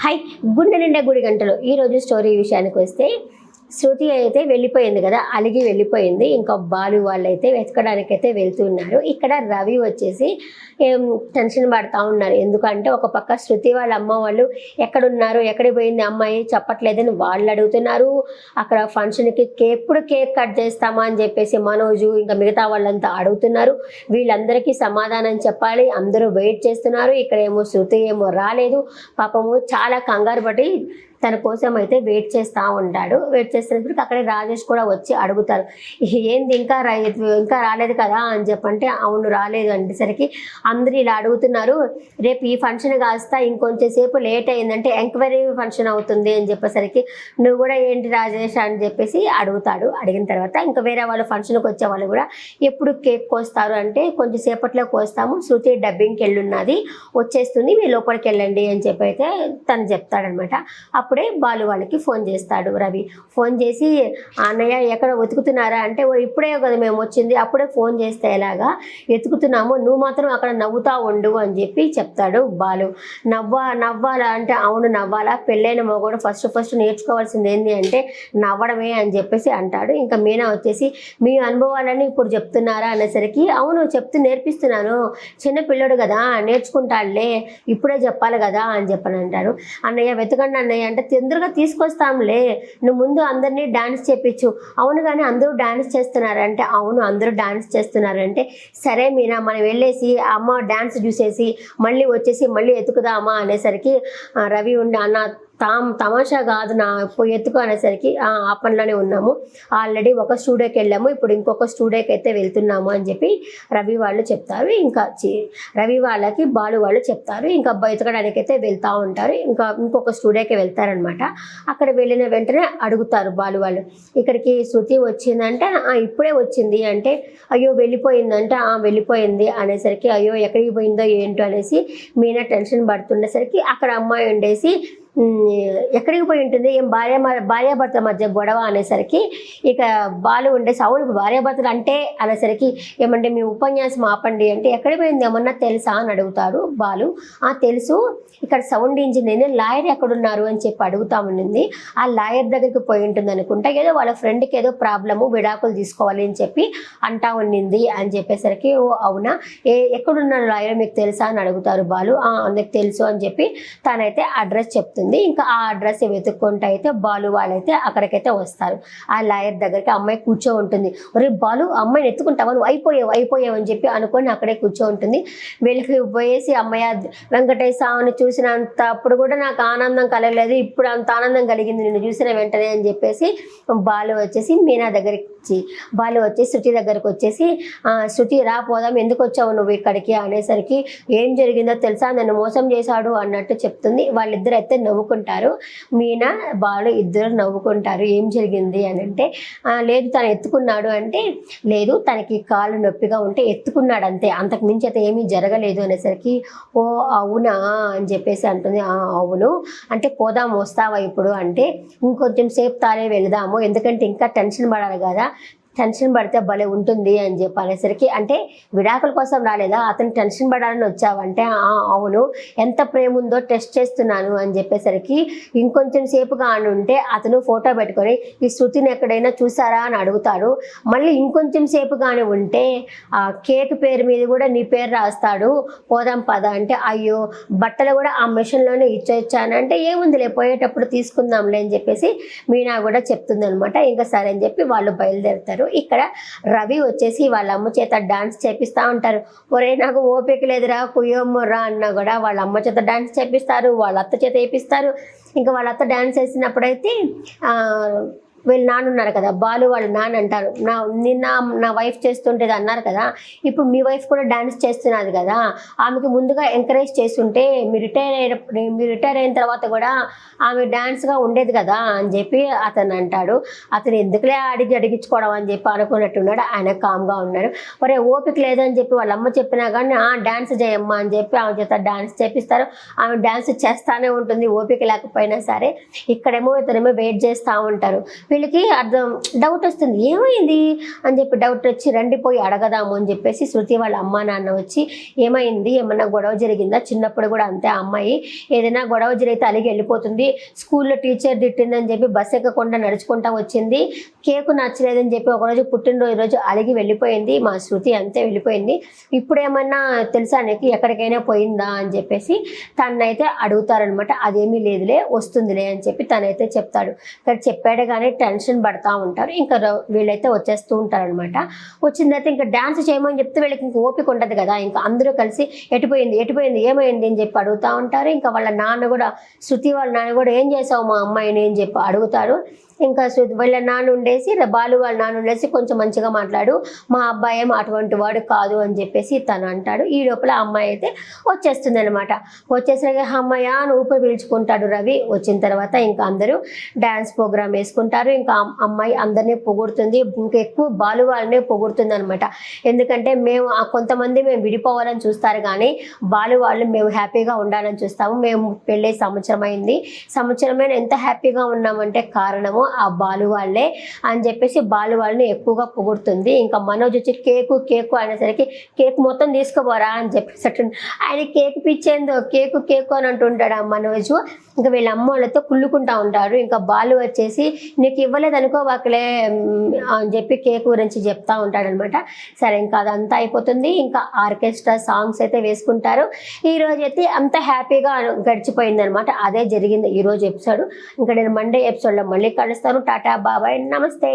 Hi గుండె నిండా గుడి గంటలు ఈరోజు స్టోరీ విషయానికి వస్తే శృతి అయితే వెళ్ళిపోయింది కదా, అలిగి వెళ్ళిపోయింది. ఇంకా బాలు వాళ్ళైతే వెతకడానికైతే వెళ్తున్నారు. ఇక్కడ రవి వచ్చేసి టెన్షన్ పడుతూ ఉన్నారు. ఎందుకంటే ఒక పక్క శృతి వాళ్ళ అమ్మ వాళ్ళు ఎక్కడున్నారు, ఎక్కడికి పోయింది అమ్మాయి చెప్పట్లేదని వాళ్ళు అడుగుతున్నారు. అక్కడ ఫంక్షన్కి ఎప్పుడు కేక్ కట్ చేస్తామా అని చెప్పేసి మనోజు ఇంకా మిగతా వాళ్ళంతా అడుగుతున్నారు. వీళ్ళందరికీ సమాధానం చెప్పాలి, అందరూ వెయిట్ చేస్తున్నారు. ఇక్కడ ఏమో శృతి ఏమో రాలేదు, పాపము చాలా కంగారు పడి తన కోసం అయితే వెయిట్ చేస్తూ ఉంటాడు. వెయిట్ చేస్తున్నప్పుడు అక్కడే రాజేష్ కూడా వచ్చి అడుగుతారు, ఏంది ఇంకా రాలేదు కదా అని చెప్పంటే అవును రాలేదు అనేసరికి అందరూ ఇలా అడుగుతున్నారు. రేపు ఈ ఫంక్షన్ కాస్త ఇంకొంచెం సేపు లేట్ అయిందంటే ఎంక్వైరీ ఫంక్షన్ అవుతుంది అని చెప్పేసరికి నువ్వు కూడా ఏంటి రాజేష్ అని చెప్పేసి అడుగుతాడు. అడిగిన తర్వాత ఇంకా వేరే వాళ్ళు ఫంక్షన్కి వచ్చే వాళ్ళు కూడా ఎప్పుడు కేక్ కోస్తారు అంటే కొంచెం సేపట్లో కోస్తాము, శృతి డబ్బింగ్కి వెళ్ళున్నది వచ్చేస్తుంది, మీరు లోపలికి వెళ్ళండి అని చెప్పి అయితే తను చెప్తాడనమాట. అప్పుడే బాలు వాళ్ళకి ఫోన్ చేస్తాడు రవి. ఫోన్ చేసి అన్నయ్య ఎక్కడ వెతుకుతున్నారా అంటే ఇప్పుడే కదా మేము వచ్చింది, అప్పుడే ఫోన్ చేస్తే ఎలాగా వెతుకుతున్నాము, నువ్వు మాత్రం అక్కడ నవ్వుతా ఉండు అని చెప్పి చెప్తాడు బాలు. నవ్వాలా అంటే అవును నవ్వాలా, పెళ్ళైన మగవాడు ఫస్ట్ నేర్చుకోవాల్సింది ఏంటి అంటే నవ్వడమే అని చెప్పేసి అంటాడు. ఇంకా మీనా వచ్చేసి మీ అనుభవాలని ఇప్పుడు చెప్తున్నారా అనేసరికి అవును నేర్పిస్తున్నాను, చిన్న పిల్లడు కదా నేర్చుకుంటాడులే, ఇప్పుడే చెప్పాలి కదా అని చెప్పని అంటారు. అన్నయ్య వెతకండి అన్నయ్య అంటే తొందరగా తీసుకొస్తాంలే, నువ్వు ముందు అందరినీ డాన్స్ చేపించు. అవును కానీ అందరూ డాన్స్ చేస్తున్నారంటే అవును అందరూ డాన్స్ చేస్తున్నారంటే సరే మీనా మనం వెళ్ళేసి అమ్మ డాన్స్ చూసేసి మళ్ళీ వచ్చేసి మళ్ళీ ఎతుకుదామా అనేసరికి రవి ఉండి అన్న తమాషా కాదు నా ఎత్తుకు అనేసరికి ఆ పనిలోనే ఉన్నాము, ఆల్రెడీ ఒక స్టూడియోకి వెళ్ళాము, ఇప్పుడు ఇంకొక స్టూడియోకి అయితే వెళ్తున్నాము అని చెప్పి రవి వాళ్ళు చెప్తారు. ఇంకా రవి వాళ్ళకి బాలు వాళ్ళు చెప్తారు. ఇంకా ఎతకడానికి అయితే వెళ్తూ ఉంటారు. ఇంకా ఇంకొక స్టూడియోకి వెళ్తారనమాట. అక్కడ వెళ్ళిన వెంటనే అడుగుతారు బాలు వాళ్ళు, ఇక్కడికి శృతి వచ్చిందంటే ఇప్పుడే వచ్చింది అంటే అయ్యో వెళ్ళిపోయిందంటే వెళ్ళిపోయింది అనేసరికి అయ్యో ఎక్కడికి పోయిందో ఏంటో అనేసి మీనా టెన్షన్ పడుతుండేసరికి అక్కడ అమ్మాయి ఉండేసి ఎక్కడికి పోయి ఉంటుంది, ఏం భార్యాభర్తల మధ్య గొడవ అనేసరికి ఇక బాలు ఉండేసి అవును భార్యాభర్తలు అంటే అనేసరికి ఏమంటే మీ ఉపన్యాసం ఆపండి అంటే ఎక్కడికి పోయింది ఏమన్నా తెలుసా అని అడుగుతాడు బాలు. తెలుసు, ఇక్కడ సౌండ్ ఇంజనీర్ లాయర్ ఎక్కడున్నారు అని చెప్పి అడుగుతా ఉండింది, ఆ లాయర్ దగ్గరికి పోయి ఉంటుంది అనుకుంటా, ఏదో వాళ్ళ ఫ్రెండ్కి ఏదో ప్రాబ్లము విడాకులు తీసుకోవాలి అని చెప్పి అంటా ఉండింది అని చెప్పేసరికి ఓ అవునా ఎక్కడున్నారు లాయర్ మీకు తెలుసా అని అడుగుతారు బాలు. అందుకు తెలుసు అని చెప్పి తనైతే అడ్రస్ చెప్తుంది. ఇంకా ఆ అడ్రస్ వెతుక్కుంటూ అయితే బాలు వాళ్ళైతే అక్కడికైతే వస్తారు. ఆ లాయర్ దగ్గరికి అమ్మాయి కూర్చో ఉంటుంది. ఒరే బాలు అమ్మాయిని ఎత్తుకుంటావా, నువ్వు అయిపోయావు అని చెప్పి అనుకొని అక్కడే కూర్చో ఉంటుంది. వీళ్ళకి పోయేసి అమ్మాయి వెంకటేశ్వర స్వామిని చూసినంత అప్పుడు కూడా నాకు ఆనందం కలగలేదు, ఇప్పుడు అంత ఆనందం కలిగింది నిన్ను చూసిన వెంటనే అని చెప్పేసి బాలు వచ్చేసి మీనా దగ్గరికి బాలు వచ్చి శృతి దగ్గరకు వచ్చేసి శృతి పోదాం, ఎందుకు వచ్చావు నువ్వు ఇక్కడికి అనేసరికి ఏం జరిగిందో తెలుసా, నన్ను మోసం చేశాడు అన్నట్టు చెప్తుంది. వాళ్ళిద్దరు అయితే నవ్వుకుంటారు. మీనా బాలు ఇద్దరు నవ్వుకుంటారు. ఏం జరిగింది అని అంటే లేదు తను ఎత్తుకున్నాడు అంటే లేదు తనకి కాళ్ళు నొప్పిగా ఉంటే ఎత్తుకున్నాడు అంతే, అంతకు మించి అయితే ఏమీ జరగలేదు అనేసరికి ఓ అవునా అని చెప్పేసి అంటుంది. అవును అంటే పోదాం వస్తావా ఇప్పుడు అంటే ఇంకొంచెం సేపు తానే వెళదాము, ఎందుకంటే ఇంకా టెన్షన్ పడాలి కదా, టెన్షన్ పడితే భలే ఉంటుంది అని చెప్పి అనేసరికి అంటే విడాకుల కోసం రాలేదా, అతను టెన్షన్ పడాలని వచ్చావంటే అవును ఎంత ప్రేమ ఉందో టెస్ట్ చేస్తున్నాను అని చెప్పేసరికి ఇంకొంచెం సేపుగా అని ఉంటే అతను ఫోటో పెట్టుకొని ఈ శృతిని ఎక్కడైనా చూసారా అని అడుగుతాడు. మళ్ళీ ఇంకొంచెం సేపుగానే ఉంటే ఆ కేక్ పేరు మీద కూడా నీ పేరు రాస్తాడు, పోదాం పద అంటే అయ్యో బట్టలు కూడా ఆ మెషిన్లోనే ఇచ్చేచ్చాను అంటే ఏముందిలే పోయేటప్పుడు తీసుకుందాంలే అని చెప్పేసి మీనా కూడా చెప్తుంది అనమాట. ఇంకా సరే అని చెప్పి వాళ్ళు బయలుదేరుతారు. ఇక్కడ రవి వచ్చేసి వాళ్ళ అమ్మ చేత డాన్స్ చేపిస్తూ ఉంటారు. ఒరే నాకు ఓపిక లేదురా కుయ్యమ్మరా అన్నా కూడా వాళ్ళ అమ్మ చేత డాన్స్ చేపిస్తారు, వాళ్ళ అత్త చేత వేపిస్తారు. ఇంకా వాళ్ళ అత్త డాన్స్ వేసినప్పుడైతే వీళ్ళు నాన్న ఉన్నారు కదా బాలు వాళ్ళ నాన్న అంటారు, నిన్న నా వైఫ్ చేస్తుంటేది అన్నారు కదా, ఇప్పుడు మీ వైఫ్ కూడా డాన్స్ చేస్తున్నది కదా, ఆమెకి ముందుగా ఎంకరేజ్ చేస్తుంటే మీరు రిటైర్ అయిన తర్వాత కూడా ఆమె డాన్స్గా ఉండేది కదా అని చెప్పి అతను అంటాడు. అతను ఎందుకులే అడిగించుకోవడం అని చెప్పి అనుకున్నట్టున్నాడు. ఆయన కామ్గా ఉన్నాడు. మరి ఓపిక లేదని చెప్పి వాళ్ళ అమ్మ చెప్పినా కానీ డాన్స్ చేయమ్మా అని చెప్పి ఆమె చేత డాన్స్ చేపిస్తారు. ఆమె డాన్స్ చేస్తానే ఉంటుంది ఓపిక లేకపోయినా సరే. ఇక్కడేమో ఇతనేమో వెయిట్ చేస్తూ ఉంటారు. వీళ్ళకి అర్థం డౌట్ వస్తుంది, ఏమైంది అని చెప్పి డౌట్ వచ్చి రండి పోయి అడగదాము అని చెప్పేసి శృతి వాళ్ళ అమ్మా నాన్న వచ్చి ఏమైంది, ఏమన్నా గొడవ జరిగిందా, చిన్నప్పుడు కూడా అంతే ఆ అమ్మాయి ఏదైనా గొడవ జరిగితే అలిగి వెళ్ళిపోతుంది, స్కూల్లో టీచర్ తిట్టిందని చెప్పి బస్ ఎక్కకుండా నడుచుకుంటా వచ్చింది, కేకు నచ్చలేదని చెప్పి ఒకరోజు పుట్టినరోజు రోజు అలిగి వెళ్ళిపోయింది, మా శృతి అంతే వెళ్ళిపోయింది, ఇప్పుడు ఏమన్నా తెలుసా నీకు, ఎక్కడికైనా పోయిందా అని చెప్పేసి తనైతే అడుగుతారనమాట. అదేమీ లేదులే వస్తుందిలే అని చెప్పి తనైతే చెప్తాడు. ఇక్కడ చెప్పాడు కానీ టెన్షన్ పడతా ఉంటారు. ఇంకా వీళ్ళైతే వచ్చేస్తూ ఉంటారనమాట. వచ్చిన తర్వాత ఇంకా డ్యాన్స్ చేయమని చెప్తే వీళ్ళకి ఇంకా ఓపిక ఉంటుంది కదా, ఇంకా అందరూ కలిసి ఎటుపోయింది ఎటుపోయింది ఏమైంది అని చెప్పి అడుగుతూ ఉంటారు. ఇంకా వాళ్ళ నాన్న కూడా, శృతి వాళ్ళ నాన్న కూడా ఏం చేసావు మా అమ్మాయిని అని చెప్పి అడుగుతారు. ఇంకా వాళ్ళ నాన్న ఉండేసి, బాలు వాళ్ళ నాన్న ఉండేసి కొంచెం మంచిగా మాట్లాడు, మా అబ్బాయి ఏమో అటువంటి వాడు కాదు అని చెప్పేసి తను అంటాడు. ఈ లోపల అమ్మాయి అయితే వచ్చేస్తుంది అనమాట. వచ్చేసరికి అమ్మాయి అని ఊపిరి పీల్చుకుంటాడు రవి. వచ్చిన తర్వాత ఇంకా అందరూ డ్యాన్స్ ప్రోగ్రామ్ వేసుకుంటారు. ఇంకా అమ్మాయి అందరినీ పొగుడుతుంది, ఇంకా ఎక్కువ బాలు వాళ్ళనే పొగుడుతుంది అనమాట. ఎందుకంటే కొంతమంది మేము విడిపోవాలని చూస్తారు కానీ బాలు వాళ్ళు మేము హ్యాపీగా ఉండాలని చూస్తాము. మేము పెళ్ళి సంవత్సరం అయింది, సంవత్సరమైన ఎంత హ్యాపీగా ఉన్నామంటే కారణము ఆ బాలు వాళ్ళే అని చెప్పేసి బాలు వాళ్ళని ఎక్కువగా పొగుడుతుంది. ఇంకా మనోజ్ వచ్చి కేకు కేకు అనేసరికి కేక్ మొత్తం తీసుకోపోరా అని చెప్పేసి ఆయన కేక్ పిచ్చేందో కేకు కేకు అని అంటుంటాడు ఆ మనోజు. ఇంకా వీళ్ళ అమ్మ వాళ్ళతో కుళ్ళుకుంటా ఉంటారు. ఇంకా బాలు వచ్చేసి నీకు ఇవ్వలేదు అనుకో వాకలే అని చెప్పి కేక్ గురించి చెప్తా ఉంటాడనమాట. సరే ఇంకా అదంతా అయిపోతుంది. ఇంకా ఆర్కెస్ట్రా సాంగ్స్ అయితే వేసుకుంటారు. ఈ రోజు అయితే అంత హ్యాపీగా గడిచిపోయింది అనమాట. అదే జరిగింది ఈరోజు ఎపిసోడ్. ఇంకా నేను మండే ఎపిసోడ్లో మళ్ళీ కలుస్తాను. టాటా బాబాయ్ నమస్తే.